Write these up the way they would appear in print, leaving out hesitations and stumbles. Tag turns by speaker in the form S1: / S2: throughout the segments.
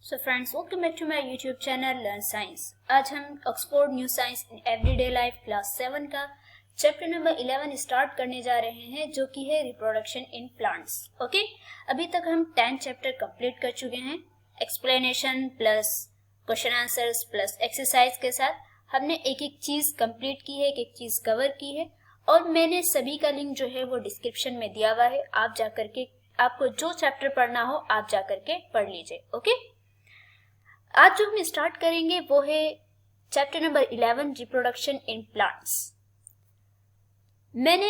S1: So friends, welcome back to my YouTube channel learn science. आज हम Oxford new science in everyday life class 7 का chapter number 11 start करने जा रहे हैं, जो कि है रिप्रोडक्शन इन प्लांट्स। ओके, अभी तक हम 10 चैप्टर कंप्लीट कर चुके हैं। Explanation plus question answers plus exercise के साथ हमने एक एक चीज कंप्लीट की है, एक एक चीज कवर की है, और मैंने सभी का लिंक जो है वो डिस्क्रिप्शन में दिया हुआ है। आप जाकर के आपको जो चैप्टर पढ़ना हो आप जाकर के पढ़ लीजिए। ओके, आज जो हम स्टार्ट करेंगे वो है chapter number 11 reproduction in plants. मैंने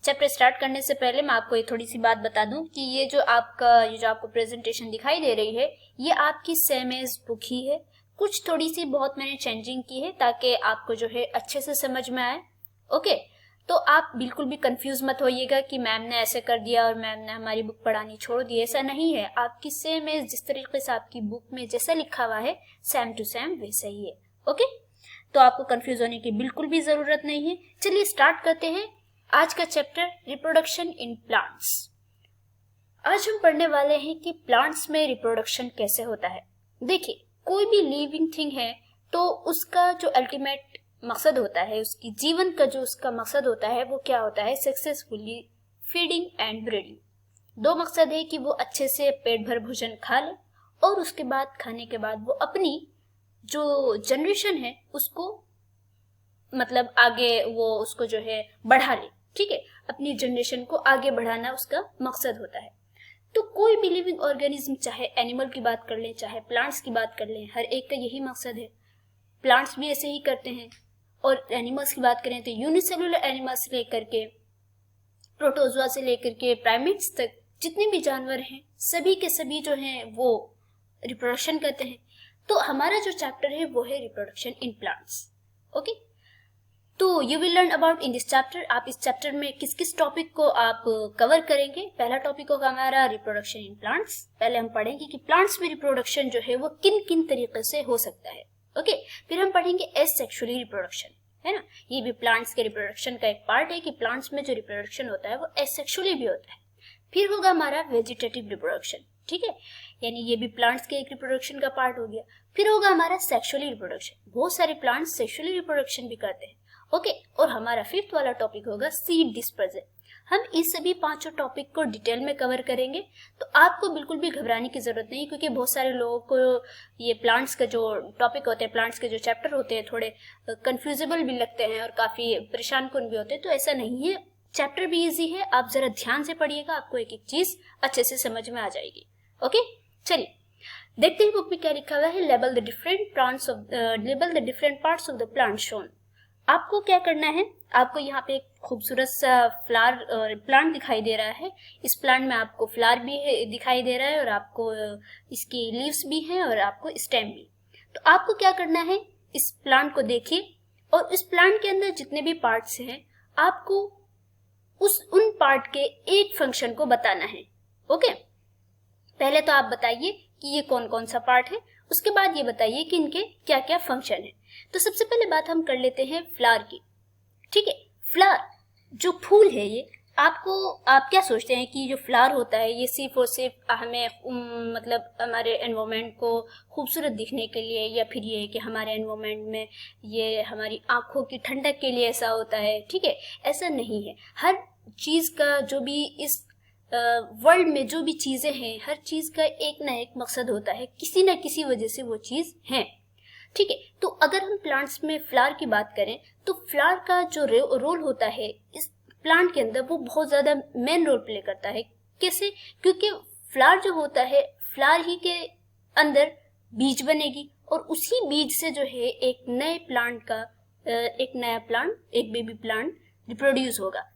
S1: चैप्टर स्टार्ट करने से पहले मैं आपको ये थोड़ी सी बात बता दूं कि ये जो आपको प्रेजेंटेशन दिखाई दे रही है, ये आपकी सेम एज बुक ही है। कुछ थोड़ी सी बहुत मैंने चेंजिंग की है ताकि आपको जो है अच्छे से समझ में आए। ओके, तो आप बिल्कुल भी कंफ्यूज मत होइएगा कि मैम ने ऐसे कर दिया और मैम ने हमारी बुक पढ़ानी छोड़ दी। ऐसा नहीं है, आपकी सेम एज जिस तरीके से आपकी बुक में जैसा लिखा हुआ है सेम टू सेम वैसा ही है। ओके, तो आपको कंफ्यूज होने की बिल्कुल भी जरूरत नहीं है। चलिए स्टार्ट करते हैं आज का चैप्टर रिप्रोडक्शन इन प्लांट्स। आज हम पढ़ने वाले हैं कि प्लांट्स में रिप्रोडक्शन कैसे होता है। देखिए, कोई भी लिविंग थिंग है तो उसका जो अल्टीमेट मकसद होता है, उसकी जीवन का जो उसका मकसद होता है वो क्या होता है? Successfully feeding and breeding. दो मकसद है कि वो अच्छे से पेट भर भोजन खा ले और उसके बाद खाने के बाद वो अपनी जो जनरेशन है उसको मतलब आगे वो उसको जो है बढ़ा ले। ठीक है, अपनी जनरेशन को आगे बढ़ाना उसका मकसद होता है। तो कोई भी लिविंग ऑर्गेनिज्म, चाहे एनिमल की बात कर लें चाहे प्लांट्स की बात कर लें, हर एक का यही मकसद है। प्लांट्स भी ऐसे ही करते हैं। और एनिमल्स की बात करें तो यूनिसेलुलर एनिमल्स से लेकर के प्रोटोजोआ से लेकर के प्राइमेट्स तक जितने भी जानवर हैं सभी के सभी जो हैं वो रिप्रोडक्शन करते हैं। तो हमारा जो चैप्टर है वो है रिप्रोडक्शन इन प्लांट्स। ओके, तो you will learn about in this chapter. आप इस चैप्टर में किस किस टॉपिक को आप कवर करेंगे। पहला टॉपिक होगा हमारा रिप्रोडक्शन इन प्लांट्स। पहले हम पढ़ेंगे कि प्लांट्स में रिप्रोडक्शन जो है वो किन किन तरीके से हो सकता है। ओके, फिर हम पढ़ेंगे एसेक्सुअली रिप्रोडक्शन, है ना। ये भी प्लांट्स के रिप्रोडक्शन का एक पार्ट है कि प्लांट्स में जो रिप्रोडक्शन होता है वो एसेक्सुअली भी होता है। फिर होगा हमारा वेजिटेटिव रिप्रोडक्शन, ठीक है, यानी ये भी प्लांट्स के एक रिप्रोडक्शन का पार्ट हो गया। फिर होगा हमारा सेक्सुअली रिप्रोडक्शन। बहुत सारे प्लांट्स सेक्सुअली रिप्रोडक्शन भी करते हैं। ओके, और हमारा फिफ्थ वाला टॉपिक होगा सीड डिस्पर्जन। हम इस सभी पांचों टॉपिक को डिटेल में कवर करेंगे, तो आपको बिल्कुल भी घबराने की जरूरत नहीं, क्योंकि बहुत सारे लोगों को ये प्लांट्स का जो टॉपिक होते हैं, प्लांट्स के जो चैप्टर होते हैं थोड़े कंफ्यूजेबल भी लगते हैं और काफी परेशान कुन भी होते हैं। तो ऐसा नहीं है, चैप्टर भी इजी है। आप जरा ध्यान से पढ़िएगा, आपको एक एक चीज अच्छे से समझ में आ जाएगी। ओके, चलिए देखते हैं बुक में क्या लिखा हुआ है। Label the different parts of the plant shown. आपको क्या करना है, आपको यहाँ पे एक खूबसूरत सा फ्लावर प्लांट दिखाई दे रहा है। इस प्लांट में आपको फ्लावर भी है दिखाई दे रहा है और आपको इसकी लीव्स भी हैं और आपको स्टेम भी। तो आपको क्या करना है, इस प्लांट को देखिए और इस प्लांट के अंदर जितने भी पार्ट्स हैं आपको उन पार्ट के एक फंक्शन को बताना है। ओके, पहले तो आप बताइए कि ये कौन कौन सा पार्ट है, उसके बाद ये बताइए कि इनके क्या क्या फंक्शन है। तो सबसे पहले बात हम कर लेते हैं फ्लावर की। ठीक है, फ्लावर जो फूल है, ये आप क्या सोचते हैं कि जो फ्लावर होता है ये सिर्फ और सिर्फ हमें मतलब हमारे एनवायरनमेंट को खूबसूरत दिखने के लिए, या फिर ये कि हमारे एनवायरनमेंट में ये हमारी आंखों की ठंडक के लिए ऐसा होता है? ठीक है, ऐसा नहीं है। हर चीज का जो भी इस वर्ल्ड में जो भी चीजें हैं, हर चीज का एक ना एक मकसद होता है, किसी ना किसी वजह से वो चीज है। ठीक है, तो अगर हम प्लांट्स में फ्लावर की बात करें तो फ्लावर का जो रोल होता है इस प्लांट के अंदर वो बहुत ज्यादा मेन रोल प्ले करता है। कैसे? क्योंकि फ्लावर जो होता है, फ्लावर ही के अंदर बीज बनेगी और उसी बीज से जो है एक नया प्लांट, एक बेबी प्लांट रिप्रोड्यूस होगा।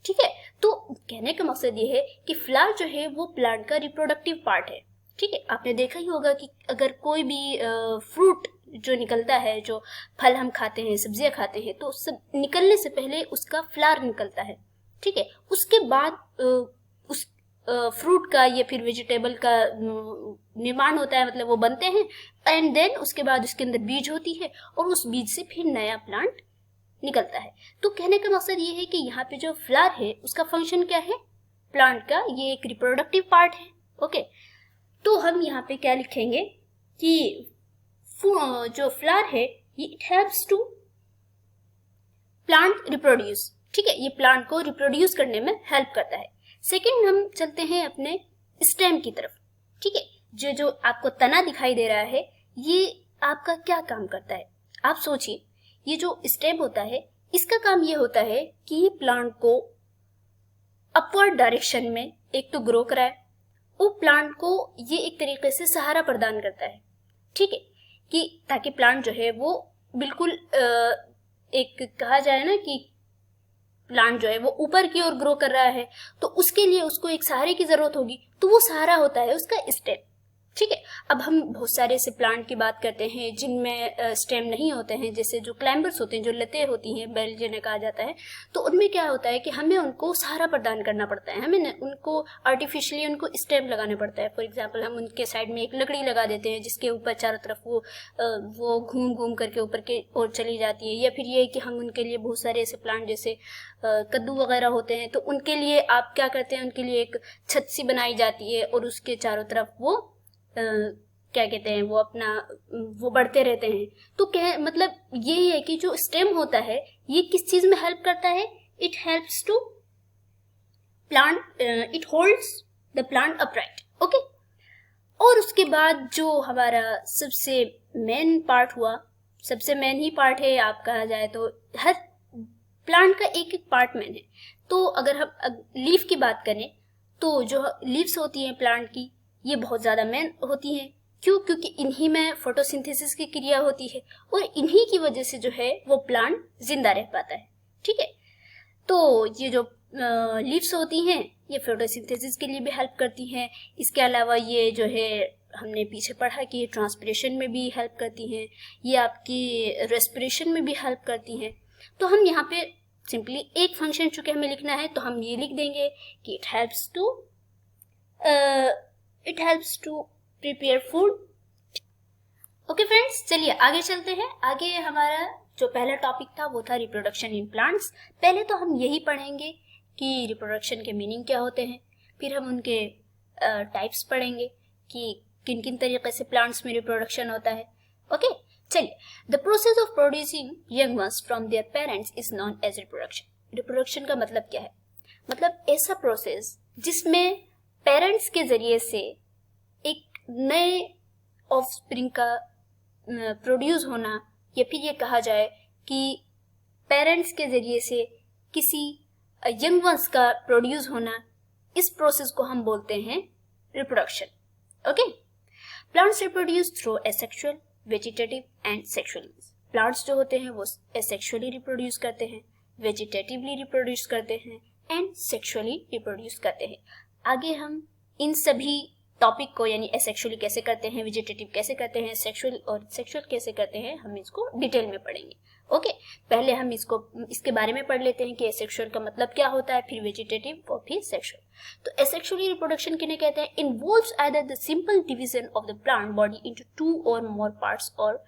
S1: ठीक है, तो कहने का मकसद ये है कि फ्लावर जो है वो प्लांट का रिप्रोडक्टिव पार्ट है। ठीक है, आपने देखा ही होगा कि अगर कोई भी फ्रूट जो निकलता है, जो फल हम खाते हैं, सब्जियां खाते हैं, तो सब निकलने से पहले उसका फ्लावर निकलता है। ठीक है, उसके बाद उस फ्रूट का या फिर वेजिटेबल का निर्माण होता है, मतलब वो बनते हैं, एंड देन उसके बाद उसके अंदर बीज होती है और उस बीज से फिर नया प्लांट निकलता है। तो कहने का मकसद ये है कि यहाँ पे जो फ्लावर है उसका फंक्शन क्या है, प्लांट का ये एक रिप्रोडक्टिव पार्ट है। ओके, तो हम यहाँ पे क्या लिखेंगे कि जो फ्लावर है ये it helps to plant reproduce, ठीक है, ये प्लांट को रिप्रोड्यूस करने में हेल्प करता है। सेकंड हम चलते हैं अपने स्टेम की तरफ, ठीक है। जो आपको तना दिखाई दे रहा है ये आपका क्या काम करता है, आप सोचिए। ये जो स्टेम होता है इसका काम ये होता है कि ये प्लांट को अपवर्ड डायरेक्शन में एक तो ग्रो कराए, वो प्लांट को ये एक तरीके से सहारा प्रदान करता है, ठीक है, कि ताकि प्लांट जो है वो बिल्कुल एक कहा जाए ना कि प्लांट जो है वो ऊपर की ओर ग्रो कर रहा है, तो उसके लिए उसको एक सहारे की जरूरत होगी, तो वो सहारा होता है उसका स्टेम, ठीक है। अब हम बहुत सारे ऐसे प्लांट की बात करते हैं जिनमें स्टेम नहीं होते हैं, जैसे जो क्लाइंबर्स होते हैं, जो लतें होती हैं, बेल जिन्हें कहा जाता है, तो उनमें क्या होता है कि हमें उनको सहारा प्रदान करना पड़ता है, हमें उनको आर्टिफिशियली उनको स्टेम लगाना पड़ता है। फॉर एग्जाम्पल हम उनके साइड में एक लकड़ी लगा देते हैं जिसके ऊपर चारों तरफ वो घूम घूम करके ऊपर के ओर चली जाती है, या फिर ये कि हम उनके लिए बहुत सारे ऐसे प्लांट जैसे कद्दू वगैरह होते हैं, तो उनके लिए आप क्या करते हैं, उनके लिए एक छत सी बनाई जाती है और उसके चारों तरफ वो क्या कहते हैं, वो बढ़ते रहते हैं। तो क्या मतलब यही है कि जो स्टेम होता है ये किस चीज में हेल्प करता है, it helps to plant, it holds the plant upright, okay. और उसके बाद जो हमारा सबसे मेन पार्ट हुआ, सबसे मेन ही पार्ट है आप कहा जाए तो, हर प्लांट का एक एक पार्ट मेन है। तो अगर हम लीफ की बात करें तो जो लीव्स होती हैं प्लांट की ये बहुत ज्यादा मेन होती हैं, क्यों, क्योंकि इन्हीं में फोटोसिंथेसिस की क्रिया होती है और इन्हीं की वजह से जो है वो प्लांट जिंदा रह पाता है, ठीक है। तो ये जो लीव्स होती हैं ये फोटोसिंथेसिस के लिए भी हेल्प करती हैं। इसके अलावा ये जो है हमने पीछे पढ़ा कि ये ट्रांसपिरेशन में भी हेल्प करती हैं, ये आपकी रेस्पिरेशन में भी हेल्प करती हैं। तो हम यहाँ पे सिंपली एक फंक्शन चूंकि हमें लिखना है तो हम ये लिख देंगे कि it helps to prepare food. Okay friends, चलिए आगे चलते हैं। आगे हमारा जो पहला टॉपिक था वो था रिप्रोडक्शन इन प्लांट्स। पहले तो हम यही पढ़ेंगे कि रिप्रोडक्शन के मीनिंग क्या होते हैं, फिर हम उनके टाइप्स पढ़ेंगे कि किन किन तरीके से प्लांट्स में रिप्रोडक्शन होता है। ओके चलिए, the process of producing young ones from their parents is known as reproduction. Reproduction का मतलब क्या है, मतलब ऐसा प्रोसेस जिसमें पेरेंट्स के जरिए से एक नए ऑफस्प्रिंग का प्रोड्यूस होना, या फिर ये कहा जाए कि पेरेंट्स के जरिए से किसी यंग वंस का प्रोड्यूस होना, इस प्रोसेस को हम बोलते हैं reproduction. Okay, plants reproduce through asexual, vegetative and sexual. Plants जो होते हैं वो एसेक्सुअली रिप्रोड्यूस करते हैं, वेजिटेटिवली रिप्रोड्यूस करते हैं एंड सेक्सुअली रिप्रोड्यूस करते हैं। आगे हम इन सभी टॉपिक को, यानी एसेक्सुअली कैसे करते हैं, वेजिटेटिव कैसे करते हैं, सेक्सुअल और सेक्सुअल कैसे करते हैं, हम इसको डिटेल में पढ़ेंगे। ओके, पहले हम इसके बारे में पढ़ लेते हैं कि एसेक्सुअल का मतलब क्या होता है, फिर वेजिटेटिव और फिर सेक्सुअल। तो एसेक्सुअली रिप्रोडक्शन किन्हें कहते हैं, involves either the simple division of the plant body into 2 or more parts और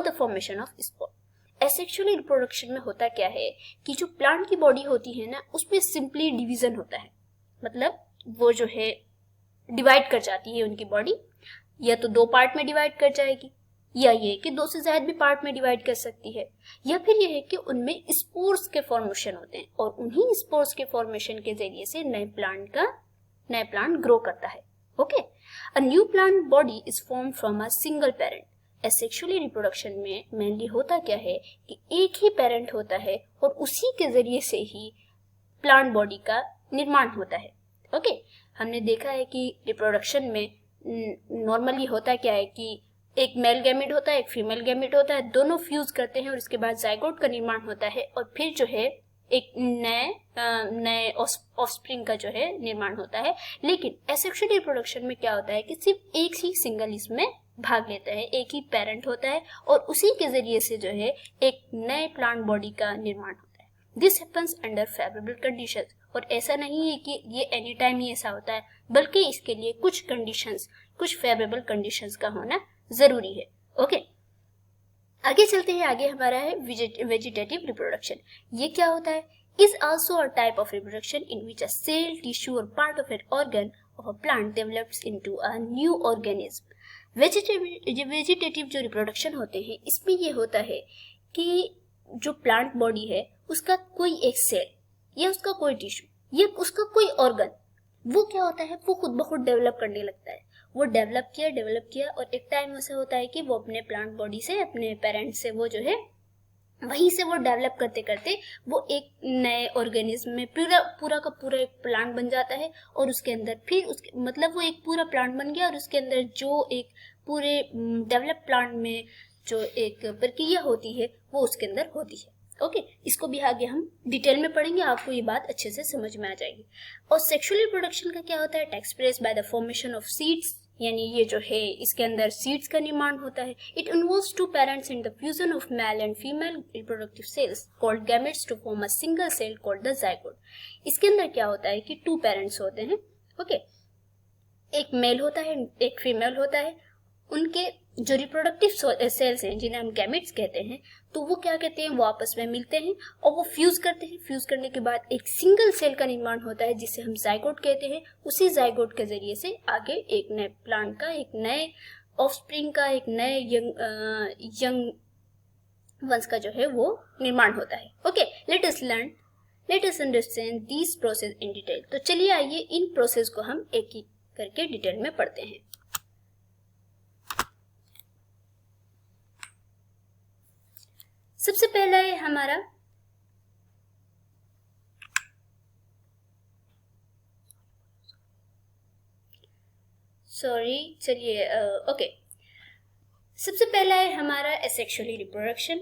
S1: the formation of spore. Asexually reproduction में होता क्या है कि जो प्लांट की बॉडी होती है ना, उसमें सिंपली डिवीजन होता है, मतलब वो जो है डिवाइड कर जाती है उनकी बॉडी, या तो 2 पार्ट में डिवाइड कर जाएगी, या ये कि 2 से ज्यादा भी पार्ट में डिवाइड कर सकती है, या फिर ये है कि उनमें स्पोर्स के फॉर्मेशन होते हैं और उन्हीं स्पोर्स के फॉर्मेशन के जरिए से नए प्लांट ग्रो करता है। Okay, a new plant body is form from a single parent. Asexually reproduction में मेनली होता क्या है कि एक ही पेरेंट होता है और उसी के जरिए से ही प्लांट बॉडी का निर्माण होता है। ओके, हमने देखा है कि रिप्रोडक्शन में नॉर्मली होता क्या है कि एक मेल गैमेट होता है, एक फीमेल गैमेट होता है, दोनों फ्यूज करते हैं और इसके बाद जाइगोट का निर्माण होता है और फिर जो है एक नए ऑफस्प्रिंग का जो है निर्माण होता है। लेकिन एसेक्सुअल रिप्रोडक्शन में क्या होता है कि सिर्फ एक ही सिंगल इसमें भाग लेता है, एक ही पेरेंट होता है और उसी के जरिए से जो है एक नए प्लांट बॉडी का निर्माण होता है। This happens under favourable conditions. और ऐसा नहीं है कि ये एनी टाइम ही ऐसा होता है, बल्कि इसके लिए कुछ कंडीशंस, कुछ फेवरेबल कंडीशंस का होना जरूरी है। ओके, आगे चलते हैं। आगे हमारा है वेजिटेटिव रिप्रोडक्शन। ये क्या होता है, is also a type of reproduction in which a cell, tissue और part of an organ of a plant develops into a new organism। Vegetative जो रिप्रोडक्शन होते हैं इसमें ये होता है कि जो प्लांट बॉडी है उसका कोई एक सेल या उसका कोई टिश्यू या उसका कोई ऑर्गन, वो क्या होता है, वो खुद ब खुद डेवलप करने लगता है। वो डेवलप किया और एक टाइम ऐसा होता है कि वो अपने प्लांट बॉडी से, अपने पेरेंट्स से, वो जो है वहीं से वो डेवलप करते करते वो एक नए ऑर्गेनिज्म में पूरा का पूरा एक प्लांट बन जाता है। और उसके अंदर फिर उसके मतलब वो एक पूरा प्लांट बन गया और उसके अंदर जो एक पूरे डेवलप प्लांट में जो एक प्रक्रिया होती है वो उसके अंदर होती है। ओके, इसको भी आगे हम डिटेल में पढ़ेंगे, आपको ये बात अच्छे से समझ में आ जाएगी। और सेक्सुअल रिप्रोडक्शन का क्या होता है, takes place by the formation of seeds, यानी ये जो है इसके अंदर सीड्स का निर्माण होता है। It involves two parents in the fusion of male and female reproductive cells called gametes to form a single cell called the zygote. इसके अंदर क्या होता है कि 2 पेरेंट्स होते हैं। ओके, एक मेल होता है, एक फीमेल होता है। उनके जो रिप्रोडक्टिव सेल्स हैं जिन्हें हम गैमेट्स कहते हैं, तो वो क्या कहते हैं, वो आपस में मिलते हैं और वो फ्यूज करते हैं। फ्यूज करने के बाद एक सिंगल सेल का निर्माण होता है जिसे हम जाइगोट कहते हैं। उसी जाइगोट के जरिए से आगे एक नए प्लांट का, एक नए ऑफस्प्रिंग का, एक नए यंग वंश का जो है वो निर्माण होता है। Okay, let us understand this process in detail. तो चलिए आइए इन प्रोसेस को हम एक एक करके डिटेल में पढ़ते हैं। सबसे पहला है हमारा ओके, सबसे पहला है हमारा एसेक्सुअली रिप्रोडक्शन।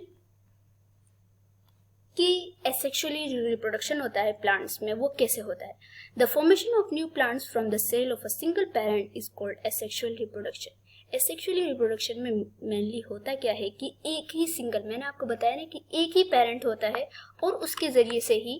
S1: कि एसेक्सुअली जो रिप्रोडक्शन होता है प्लांट्स में वो कैसे होता है। The formation of new plants from the cell of a single parent is called asexual reproduction. Asexually reproduction में मेनली होता क्या है कि एक ही सिंगल, मैंने आपको बताया ना कि एक ही पेरेंट होता है और उसके जरिए से ही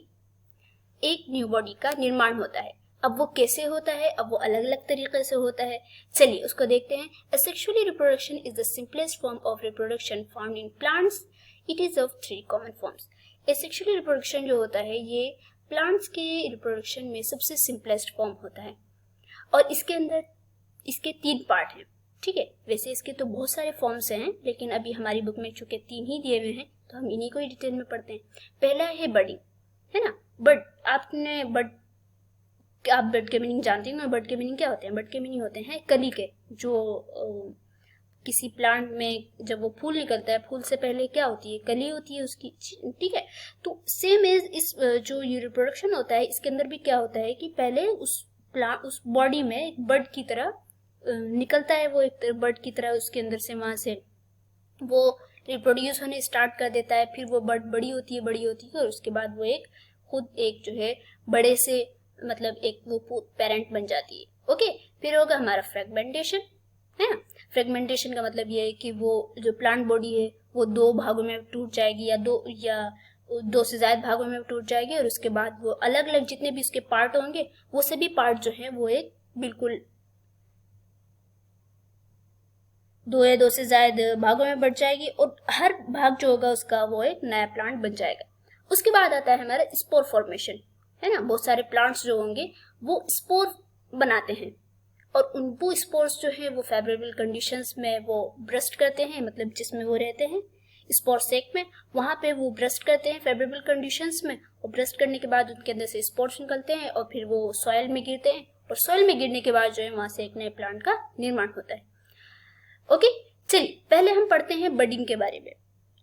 S1: एक न्यू बॉडी का निर्माण होता है। अब वो कैसे होता है, अब वो अलग अलग तरीके से होता है, चलिए उसको देखते हैं। Asexually reproduction is the simplest form of reproduction found in plants. It is of 3 common forms. Asexually reproduction जो होता है ये प्लांट्स के रिप्रोडक्शन में सबसे सिंपलेस्ट फॉर्म होता है और इसके अंदर इसके 3 पार्ट हैं। ठीक है, वैसे इसके तो बहुत सारे फॉर्म्स हैं लेकिन अभी हमारी बुक में चूंकि 3 ही दिए हुए हैं तो हम इन्हीं को ही डिटेल में पढ़ते हैं। पहला है बडिंग, है ना। आप बड के मीनिंग जानते हैं। बड के मीनिंग क्या होते हैं, बड के मीनिंग होते हैं कली के, जो किसी प्लांट में जब वो फूल निकलता है, फूल से पहले क्या होती है, कली होती है उसकी। ठीक है, तो सेम एज इस जो ये रिप्रोडक्शन होता है इसके अंदर भी क्या होता है कि पहले उस बॉडी में एक बर्ड की तरह निकलता है, वो एक बर्ड की तरह उसके अंदर से, वहां से वो रिप्रोड्यूस होने स्टार्ट कर देता है। फिर वो बर्ड बड़ी होती है और उसके बाद वो खुद एक जो है बड़े से, मतलब एक वो पेरेंट बन जाती है। ओके, फिर होगा हमारा फ्रेगमेंटेशन, है ना। फ्रेगमेंटेशन का मतलब ये है कि वो जो प्लांट बॉडी है वो 2 भागों में टूट जाएगी या 2 से ज्यादा भागों में टूट जाएगी और उसके बाद वो अलग अलग जितने भी उसके पार्ट होंगे वो सभी पार्ट जो है वो एक बिल्कुल 2 या 2 से ज्यादा भागों में बढ़ जाएगी और हर भाग जो होगा उसका वो एक नया प्लांट बन जाएगा। उसके बाद आता है हमारा स्पोर फॉर्मेशन, है ना। बहुत सारे प्लांट्स जो होंगे वो स्पोर बनाते हैं और वो स्पोर्स जो है वो फेवरेबल कंडीशंस में वो ब्रस्ट करते हैं, मतलब जिसमें वो रहते हैं स्पोर सेक में, वहां पे वो ब्रस्ट करते हैं फेवरेबल कंडीशंस में। और ब्रस्ट करने के बाद उनके अंदर से स्पोर्स निकलते हैं और फिर वो सॉइल में गिरते हैं और सॉइल में गिरने के बाद जो है वहां से एक नए प्लांट का निर्माण होता है। ओके, चलिए पहले हम पढ़ते हैं बडिंग के बारे में।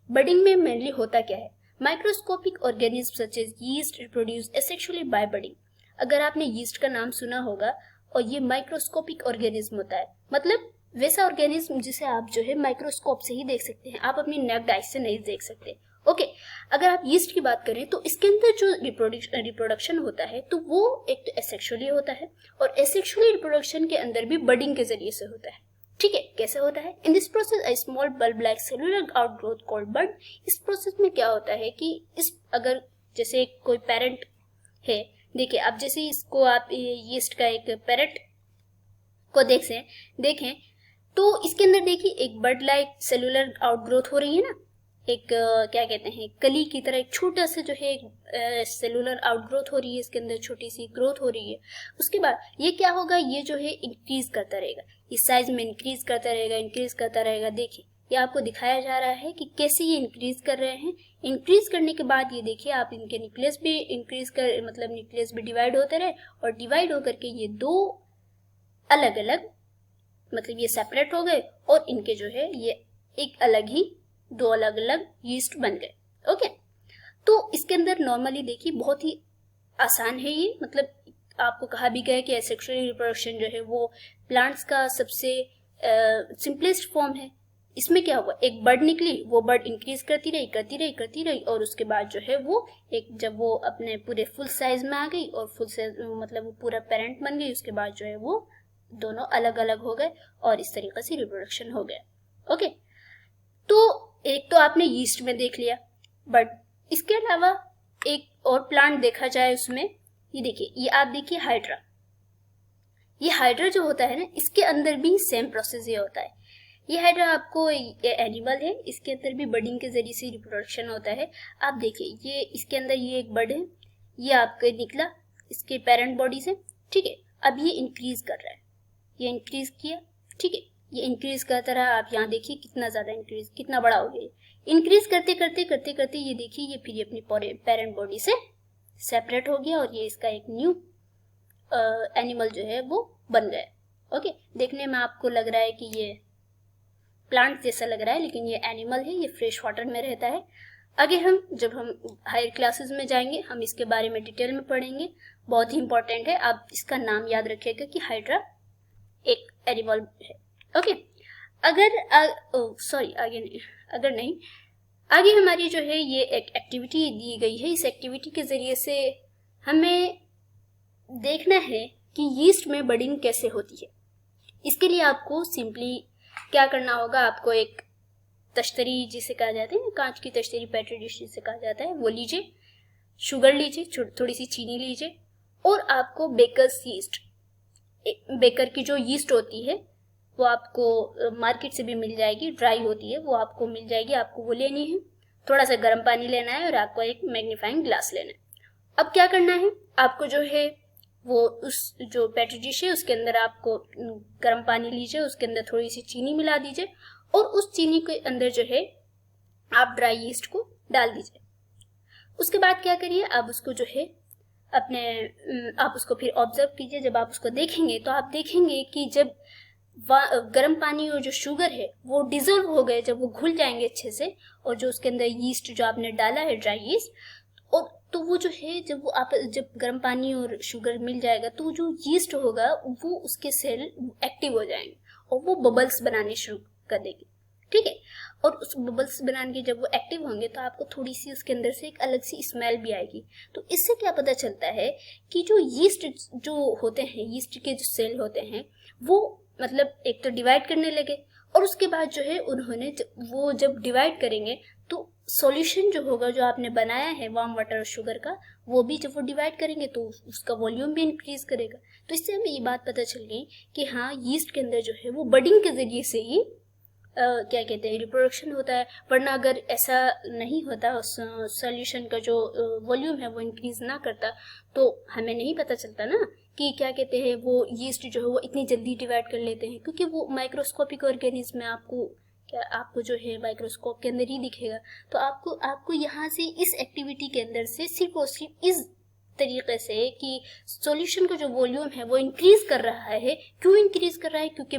S1: बडिंग में मेनली होता क्या है, microscopic organism such as yeast reproduce asexually by budding. अगर आपने यीस्ट का नाम सुना होगा, और ये माइक्रोस्कोपिक ऑर्गेनिज्म होता है, मतलब वैसा ऑर्गेनिज्म जिसे आप जो है माइक्रोस्कोप से ही देख सकते हैं, आप अपनी नेक्ड आई से नहीं देख सकते। ओके, अगर आप यीस्ट की बात करें तो इसके अंदर जो रिप्रोडक्शन होता है तो वो एक तो एसेक्सुअली होता है और एसेक्सुअली रिप्रोडक्शन के अंदर भी बडिंग के जरिए से होता है। ठीक है, कैसे होता है, in this process a small bulb like cellular outgrowth called bud. इस प्रोसेस में क्या होता है कि अगर जैसे कोई पेरेंट है, देखिए आप जैसे इसको आप यीस्ट का एक पेरेंट को देखें तो इसके अंदर देखिए एक बर्ड लाइक सेलुलर आउटग्रोथ हो रही है ना, क्या कहते हैं, कली की तरह एक छोटा सा जो है सेलुलर आउटग्रोथ हो रही है, इसके अंदर छोटी सी ग्रोथ हो रही है। उसके बाद ये क्या होगा, ये जो है इंक्रीज करता रहेगा, इस साइज में इंक्रीज करता रहेगा, इंक्रीज करता रहेगा। देखिए ये आपको दिखाया जा रहा है कि कैसे ये इंक्रीज कर रहे हैं। इंक्रीज करने के बाद ये देखिए आप इनके न्यूक्लियस भी इंक्रीज कर, मतलब न्यूक्लियस भी डिवाइड होते रहे, और डिवाइड होकर के ये दो अलग अलग, मतलब ये सेपरेट हो गए, और इनके जो है ये एक अलग ही, दो अलग अलग यीस्ट बन गए। ओके, तो इसके अंदर नॉर्मली देखिए बहुत ही आसान है ये, मतलब आपको कहा भी गया कि एसेक्सुअल रिप्रोडक्शन जो है वो प्लांट्स का सबसे सिंपलेस्ट फॉर्म है। इसमें क्या हुआ, एक बर्ड निकली, वो बर्ड इंक्रीज करती रही करती रही करती रही, और उसके बाद जो है वो एक, जब वो अपने पूरे फुल साइज में आ गई और फुल साइज मतलब वो पूरा पेरेंट बन गई, उसके बाद जो है वो दोनों अलग अलग हो गए और इस तरीके से रिप्रोडक्शन हो गया। ओके, तो एक तो आपने यीस्ट में देख लिया, बट इसके अलावा एक और प्लांट देखा जाए उसमें, ये देखिए, ये आप देखिए हाइड्रा। ये हाइड्रा जो होता है ना, इसके अंदर भी सेम प्रोसेस ये होता है। ये हाइड्रा आपको एनिमल है, इसके अंदर भी बर्डिंग के जरिए से रिप्रोडक्शन होता है। आप देखिए ये इसके अंदर ये एक बर्ड है, ये आपके निकला इसके पेरेंट बॉडी से, ठीक है। अब ये इंक्रीज कर रहा है, ये इंक्रीज किया, ठीक है, ये इंक्रीज करता रहा। आप यहाँ देखिए कितना ज्यादा इंक्रीज, कितना बड़ा हो गया, इंक्रीज करते करते करते करते ये देखिए ये फिर अपनी पेरेंट बॉडी से सेपरेट हो गया, और ये इसका एक न्यू एनिमल जो है वो बन गया। ओके, देखने में आपको लग रहा है कि ये प्लांट जैसा लग रहा है, लेकिन ये एनिमल है, ये फ्रेश वाटर में रहता है। आगे जब हम हायर क्लासेस में जाएंगे, हम इसके बारे में डिटेल में पढ़ेंगे, बहुत ही इंपॉर्टेंट है, आप इसका नाम याद रखिएगा कि हाइड्रा एक एनिमल है। ओके, आगे हमारी जो है ये एक एक्टिविटी दी गई है। इस एक्टिविटी के जरिए से हमें देखना है कि यीस्ट में बर्डिंग कैसे होती है। इसके लिए आपको सिंपली क्या करना होगा, आपको एक तश्तरी जिसे कहा जाता है, कांच की तश्तरी, पेट्री डिश जिसे कहा जाता है, वो लीजिए, शुगर लीजिए, थोड़ी सी चीनी लीजिए, और आपको बेकर्स यीस्ट, बेकर की जो यीस्ट होती है वो आपको मार्केट से भी मिल जाएगी, ड्राई होती है, वो आपको मिल जाएगी, आपको वो लेनी है। थोड़ा सा गर्म पानी लेना है और आपको एक मैग्नीफाइंग ग्लास लेना है। अब क्या करना है, आपको जो है वो उस जो पेट्री डिश है उसके अंदर आपको गर्म पानी लीजिए, उसके अंदर थोड़ी सी चीनी मिला दीजिए, और उस चीनी के अंदर जो है आप ड्राई यीस्ट को डाल दीजिए। उसके बाद क्या करिए, आप उसको जो है आप उसको फिर ऑब्जर्व कीजिए। जब आप उसको देखेंगे तो आप देखेंगे कि जब गर्म पानी और जो शुगर है वो डिजोल्व हो गए, जब वो घुल जाएंगे अच्छे से, और जो उसके अंदर यीस्ट जो आपने डाला है, ड्राई यीस्ट, और तो वो जो है जब गर्म पानी और शुगर मिल जाएगा तो जो यीस्ट होगा वो उसके सेल एक्टिव हो जाएंगे और वो बबल्स बनाने शुरू कर देगी, ठीक है। और उस बबल्स बनाने के जब वो एक्टिव होंगे तो आपको थोड़ी सी उसके अंदर से एक अलग सी स्मेल भी आएगी। तो इससे क्या पता चलता है कि जो यीस्ट जो होते हैं, यीस्ट के जो सेल होते हैं, वो मतलब एक तो डिवाइड करने लगे, और उसके बाद जो है उन्होंने वो जब डिवाइड करेंगे तो सॉल्यूशन जो होगा जो आपने बनाया है वार्म वाटर और शुगर का, वो भी जब वो डिवाइड करेंगे तो उसका वॉल्यूम भी इंक्रीज करेगा। तो इससे हमें ये बात पता चल गई कि हाँ, यीस्ट के अंदर जो है वो बडिंग के जरिए से ही क्या कहते हैं रिप्रोडक्शन होता है। वरना अगर ऐसा नहीं होता, सॉल्यूशन का जो वॉल्यूम है वो इंक्रीज ना करता, तो हमें नहीं पता चलता ना कि क्या कहते हैं वो यीस्ट जो है वो इतनी जल्दी डिवाइड कर लेते हैं, क्योंकि वो माइक्रोस्कोपिक ऑर्गेनिज्म में आपको जो है माइक्रोस्कोप के अंदर ही दिखेगा। तो आपको यहाँ से इस एक्टिविटी के अंदर से सिर्फ और सिर्फ इस तरीके से कि सॉल्यूशन का जो वॉल्यूम है वो इंक्रीज कर रहा है। क्यों इंक्रीज कर रहा है? क्योंकि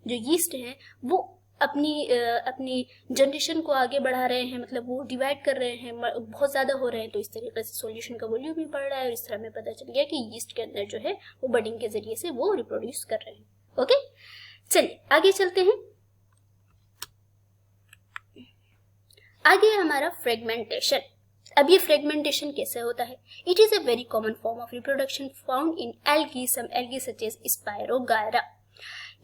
S1: जो यीस्ट हैं वो अपनी जनरेशन को आगे बढ़ा रहे हैं, मतलब वो डिवाइड कर रहे हैं, बहुत ज्यादा हो रहे हैं, तो इस तरीके से सॉल्यूशन का वॉल्यूम भी बढ़ रहा है। और इस तरह हमें पता चल गया कि यीस्ट के अंदर जो है वो बडिंग के जरिए से वो रिप्रोड्यूस कर रहे हैं। ओके, चलिए आगे चलते हैं। आगे हमारा फ्रेगमेंटेशन। अब ये फ्रेगमेंटेशन कैसे होता है? It is a very common form of reproduction found in algae, some algae such as spirogyra.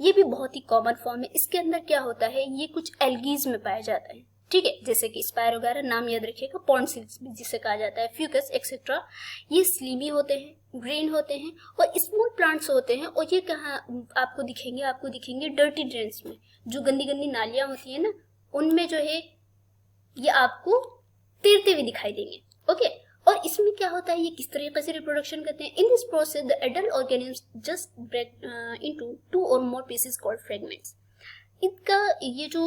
S1: ये भी बहुत ही कॉमन फॉर्म है। इसके अंदर क्या होता है, ये कुछ एल्गीज में पाया जाता है, ठीक है, जैसे कि स्पायरोगायरा, नाम याद रखिएगा, पॉन्ड सिल्स भी जिसे कहा जाता है, फ्यूकस एक्सेट्रा। ये स्लीमी होते हैं, ग्रीन होते हैं, और स्मॉल प्लांट्स होते हैं, और ये कहाँ आपको दिखेंगे डर्टी ड्रेन्स में, जो गंदी गंदी नालियां होती है ना, उनमें जो है ये आपको तैरते हुए दिखाई देंगे। ओके, और इसमें क्या होता है, ये किस तरीके से रिप्रोडक्शन करते हैं। In this process the adult organism just break into 2 or more pieces called fragments. इनका ये जो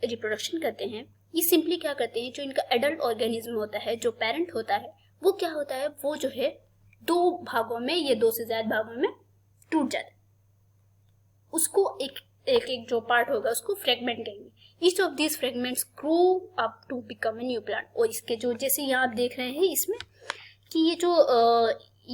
S1: रिप्रोडक्शन करते हैं, ये सिंपली क्या करते हैं, जो इनका एडल्ट ऑर्गेनिज्म होता है, जो पेरेंट होता है, वो क्या होता है, वो जो है 2 भागों में या 2 से ज्यादा भागों में टूट जाता है। उसको एक जो पार्ट होगा उसको फ्रेगमेंट कहेंगे। Each of these fragments grow up to become a new plant. और इसके जो जैसे यहाँ आप देख रहे हैं इसमें कि ये जो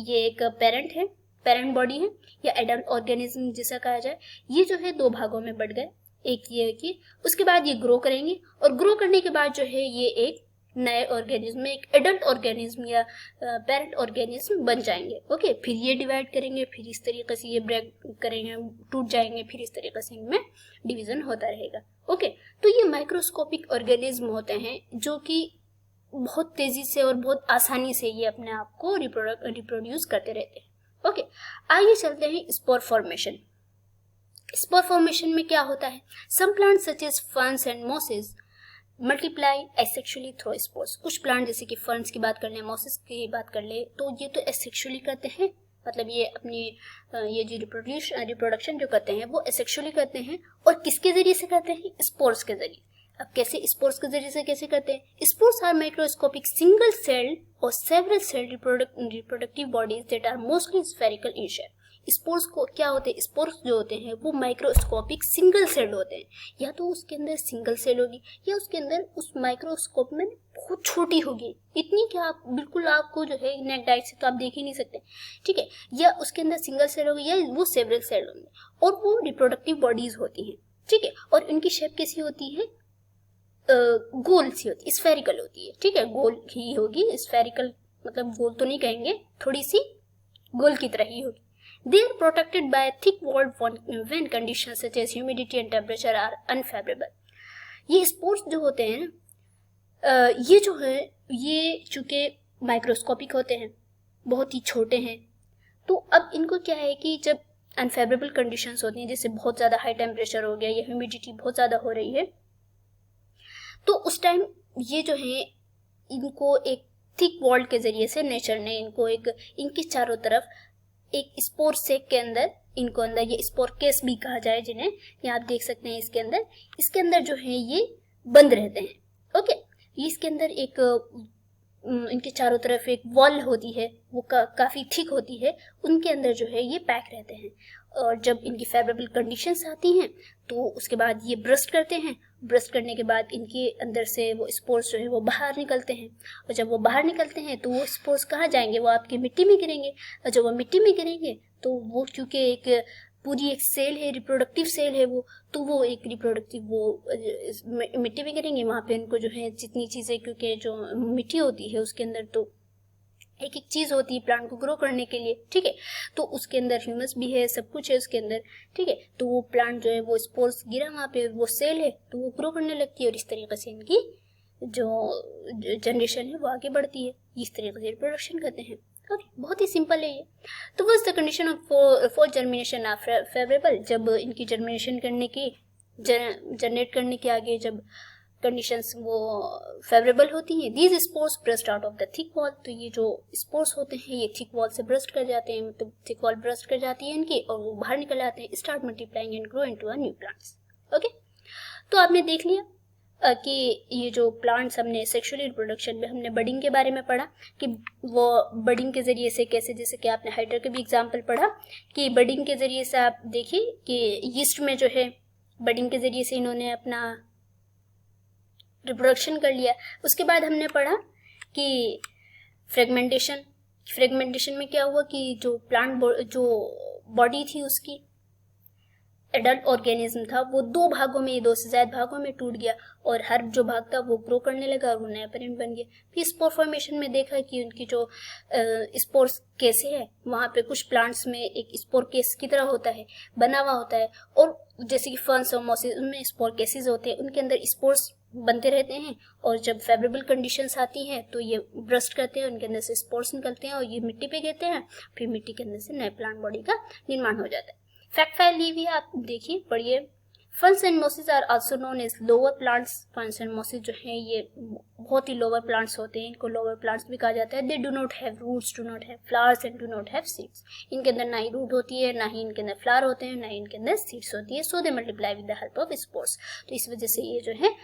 S1: ये एक पेरेंट बॉडी है या एडल्ट ऑर्गेनिज्म जिसे कहा जाए, ये जो है 2 भागों में बढ़ गए। एक ये कि उसके बाद ये ग्रो करेंगे, और ग्रो करने के बाद जो है ये एक नए ऑर्गेनिज्म, एक एडल्ट ऑर्गेनिज्म या पेरेंट ऑर्गेनिज्म बन जाएंगे। ओके, फिर ये डिवाइड करेंगे, फिर इस तरीके से ये ब्रेक करेंगे, टूट जाएंगे, फिर इस तरीके से इनमें डिवीजन होता रहेगा। ओके, तो ये माइक्रोस्कोपिक ऑर्गेनिज्म होते हैं जो कि बहुत तेजी से और बहुत आसानी से ये अपने आप को रिप्रोड्यूस करते रहते हैं। ओके, आइए चलते हैं स्पोर फॉर्मेशन। स्पोर फॉर्मेशन में क्या होता है, some plants such as ferns and mosses multiply asexually through spores. कुछ प्लांट जैसे कि फर्न्स की बात कर ले, मॉसेस की बात कर ले, तो ये तो एसेक्सुअली करते हैं, मतलब ये अपनी ये जो रिप्रोडक्शन जो करते हैं वो एसेक्सुअली करते हैं। और किसके जरिए से करते हैं, स्पोर्स के जरिए। अब कैसे स्पोर्स के जरिए से कैसे करते हैं, spores are microscopic single celled और several celled reproductive bodies that are mostly spherical in shape. Spores को क्या होते हैं, स्पोर्स जो होते हैं वो माइक्रोस्कोपिक सिंगल सेल होते हैं, या तो उसके अंदर सिंगल सेल होगी या उसके अंदर उस माइक्रोस्कोप में बहुत छोटी होगी, इतनी कि आप बिल्कुल आपको जो है नेक डाइट से तो आप देख ही नहीं सकते, ठीक है, या उसके अंदर सिंगल सेल होगी या वो सेवरल सेल होंगे, और वो रिप्रोडक्टिव बॉडीज होती हैं, ठीक है। और इनकी शेप कैसी होती है, गोल सी होती है, स्फेरिकल होती है, ठीक है, गोल ही होगी, स्फेरिकल मतलब गोल तो नहीं कहेंगे, थोड़ी सी गोल की तरह ही होगी। They are protected by a thick walled when conditions such as humidity and temperature are unfavorable. ये स्पोर्स जो होते हैं ये जो है ये चूंकि माइक्रोस्कोपिक होते हैं, बहुत ही छोटे हैं, तो अब इनको क्या है कि जब अनफेवरेबल कंडीशंस होती हैं, जैसे बहुत ज़्यादा हाई टेम्परेचर हो गया या ह्यूमिडिटी बहुत ज़्यादा हो रही है, तो उस टाइम ये जो है इनको एक थिक वॉल के ज़रिए से नेचर ने इनको एक इनके चारों तरफ एक स्पोर सेक के अंदर इनको अंदर ये स्पोर केस भी कहा जाए जिन्हें, यहाँ आप देख सकते हैं इसके अंदर जो है ये बंद रहते हैं। ओके, ये इसके अंदर एक इनके चारों तरफ एक वॉल होती है, वो काफ़ी थिक होती है, उनके अंदर जो है ये पैक रहते हैं। और जब इनकी फेवरेबल कंडीशंस आती हैं तो उसके बाद ये ब्रस्ट करते हैं, ब्रस्ट करने के बाद इनके अंदर से वो स्पोर्स जो है वो बाहर निकलते हैं, और जब वो बाहर निकलते हैं तो वो स्पोर्स कहाँ जाएंगे, वो आपकी मिट्टी में गिरेंगे, और जब वो मिट्टी में गिरेंगे तो वो क्योंकि एक पूरी एक सेल है, रिप्रोडक्टिव सेल है वो, तो वो एक रिप्रोडक्टिव वो मिट्टी में गिरेंगे, वहाँ पे इनको जो है जितनी चीज़ें, क्योंकि जो मिट्टी होती है उसके अंदर तो एक एक चीज़ होती है प्लांट को ग्रो करने के लिए, ठीक है, तो उसके अंदर ह्यूमस भी है, सब कुछ है उसके अंदर, ठीक है, तो वो प्लांट जो है वो स्पोर्स गिरा वहाँ पे, वो सेल है तो वो ग्रो करने लगती है, और इस तरीके से इनकी जो जनरेशन है वो आगे बढ़ती है, इस तरीके से रिप्रोडक्शन करते हैं। ओके, बहुत ही सिंपल है ये। तो what's the condition for germination are favourable, जब इनकी जर्मिनेशन करने की जनरेट करने के आगे जब कंडीशंस वो फेवरेबल होती हैं, these spores burst out of the thick wall, तो ये जो स्पोर्स होते हैं ये थिक वॉल से ब्रस्ट कर जाते हैं, मतलब थिक वॉल ब्रस्ट कर जाती है इनकी, और वो बाहर निकल आते हैं, start multiplying and grow into a new plants. Okay, तो आपने देख लिया कि ये जो प्लांट्स हमने सेक्सुअल रिप्रोडक्शन में हमने बडिंग के बारे में पढ़ा कि वो बडिंग के ज़रिए से कैसे, जैसे कि आपने हाइड्रा के भी एग्जाम्पल पढ़ा कि बडिंग के ज़रिए से आप देखिए कि यीस्ट में जो है बडिंग के ज़रिए से इन्होंने अपना रिप्रोडक्शन कर लिया। उसके बाद हमने पढ़ा कि फ्रेगमेंटेशन में क्या हुआ कि जो प्लांट जो बॉडी थी उसकी एडल्ट ऑर्गेनिज्म था वो 2 भागों में, 2 से ज्यादा भागों में टूट गया, और हर जो भाग था वो ग्रो करने लगा और वो नया पेरेंट बन गया। फिर स्पोर फॉर्मेशन में देखा कि उनकी जो स्पोर्स कैसे है, वहाँ पे कुछ प्लांट्स में एक स्पोर केस की तरह होता है, बना हुआ होता है, और जैसे कि फर्न्स और मॉसेस उनमें स्पोर केसेस होते हैं, उनके अंदर स्पोर्स बनते रहते हैं, और जब फेवरेबल कंडीशंस आती हैं तो ये ब्रस्ट करते हैं, उनके अंदर से स्पोर्स निकलते हैं और ये मिट्टी पे गिरते हैं, फिर मिट्टी के अंदर से नए प्लांट बॉडी का निर्माण हो जाता है। फैक्ट फाइल ली हुई है, आप देखिए पढ़िए। Ferns and mosses are also known as lower plants. Ferns and mosses जो हैं ये बहुत ही लोअर प्लांट्स होते हैं, इनको लोअर प्लांट्स भी कहा जाता है। They do not have roots, do not have flowers and do not have seeds. इनके अंदर ना ही रूट होती है, ना ही इनके अंदर फ्लावर होते हैं, ना ही इनके अंदर सीड्स होती है। So they multiply with the help of spores. तो इस वजह से ये जो है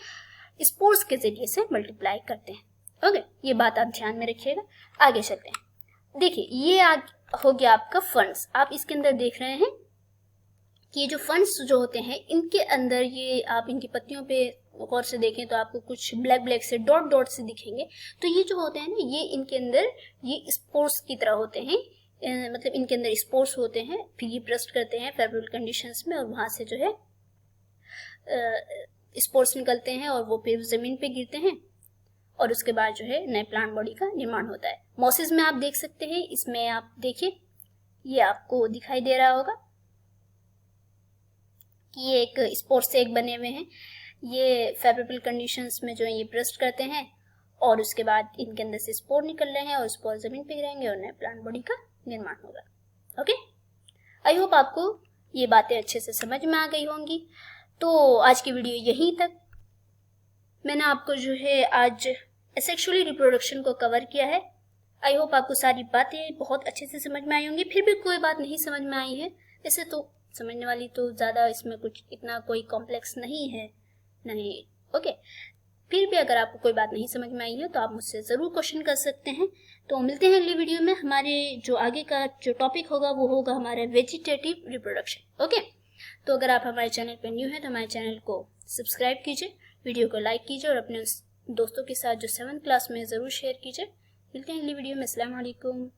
S1: स्पोर्स के जरिए से मल्टीप्लाई करते हैं। ओके, ये बात आप ध्यान में रखिएगा। आगे चलते हैं। देखिए ये हो गया आपका फंड्स। आप इसके अंदर देख रहे हैं कि ये जो फंड्स जो होते हैं इनके अंदर ये आप इनकी पत्तियों पे गौर से देखें तो आपको कुछ ब्लैक ब्लैक से डॉट डॉट से दिखेंगे। तो ये जो होते हैं ना, ये इनके अंदर ये स्पोर्स की तरह होते हैं, मतलब इनके अंदर स्पोर्स होते हैं। फिर ये ब्रस्ट करते हैं फेवरेबल कंडीशंस में, और वहां से जो है स्पोर्स निकलते हैं और वो फिर जमीन पे गिरते हैं, और उसके बाद जो है नए प्लांट बॉडी का निर्माण होता है। मॉसेस में आप देख सकते हैं, इसमें आप देखिए ये आपको दिखाई दे रहा होगा कि ये एक स्पोर से एक बने हुए हैं। ये फेवरेबल कंडीशंस में जो है ये ब्रस्ट करते हैं, और उसके बाद इनके अंदर से स्पोर निकल रहे हैं और स्पोर जमीन पे गिरेंगे और नए प्लांट बॉडी का निर्माण होगा। ओके, आई होप आपको ये बातें अच्छे से समझ में आ गई होंगी। तो आज की वीडियो यहीं तक। मैंने आपको जो है आज एसेक्सुअली रिप्रोडक्शन को कवर किया है। आई होप आपको सारी बातें बहुत अच्छे से समझ में आई होंगी। फिर भी कोई बात नहीं समझ में आई है, वैसे तो समझने वाली तो ज़्यादा इसमें कुछ इतना कोई कॉम्प्लेक्स नहीं है, नहीं। ओके, फिर भी अगर आपको कोई बात नहीं समझ में आई है तो आप मुझसे ज़रूर क्वेश्चन कर सकते हैं। तो मिलते हैं अगली वीडियो में। हमारे जो आगे का जो टॉपिक होगा वो होगा हमारा वेजिटेटिव रिप्रोडक्शन। ओके, तो अगर आप हमारे चैनल पर न्यू हैं तो हमारे चैनल को सब्सक्राइब कीजिए, वीडियो को लाइक कीजिए और अपने दोस्तों के साथ जो 7th क्लास में ज़रूर शेयर कीजिए। मिलते हैं अगली वीडियो में। अस्सलाम वालेकुम।